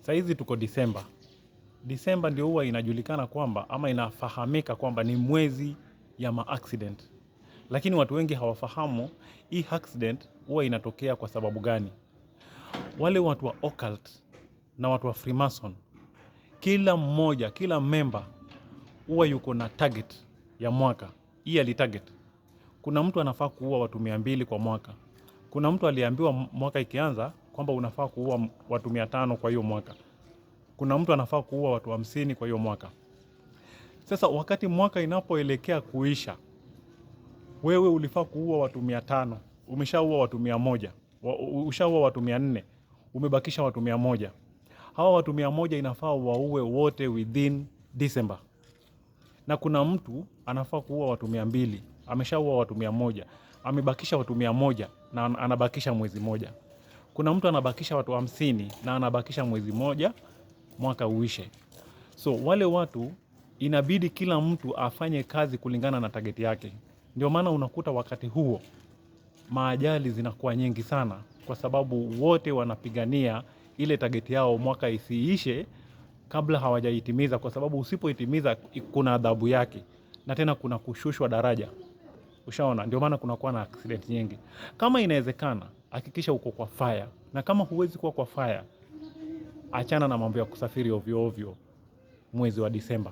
Saizi tuko Disemba. Disemba ndio huwa inajulikana kwamba ama inafahamika kwamba ni mwezi ya ma-accident. Lakini watu wengi hawafahamu hii accident huwa inatokea kwa sababu gani. Wale watu wa occult na watu wa Freemason, kila mmoja, kila member huwa yuko na target ya mwaka. Yearly target. Kuna mtu anafaa kuua watu 200 kwa mwaka. Kuna mtu aliambiwa mwaka ikianza kwamba unafaa kuua watu 500 kwa hiyo mwaka. Kuna mtu anafaa kuua watu 50 kwa hiyo mwaka. Sasa wakati mwaka inapoelekea kuisha, wewe ulifaa kuua watu 500, umeshaua watu 100, ushaua watu 400, umebakisha watu 100. Hawa watu 100 inafaa waue wote within December. Na kuna mtu anafaa kuua watu 200, ameshaua watu 100, amebakisha watu 100 na anabakisha mwezi moja. Kuna mtu anabakisha watu 50 na anabakisha mwezi moja mwaka uishe. So wale watu inabidi kila mtu afanye kazi kulingana na target yake. Ndio maana unakuta wakati huo maajali zinakuwa nyingi sana, kwa sababu wote wanapigania ile target yao mwaka isiishe kabla hawajaitimiza, kwa sababu usipoitimiza kuna adhabu yake na tena kuna kushushwa daraja. Ushaona, ndio maana kunakuwa na accident nyingi. Kama inawezekana, hakikisha uko kwa fire, na kama huwezi kuwa kwa fire, achana na mambo ya kusafiri ovyo ovyo mwezi wa Disemba.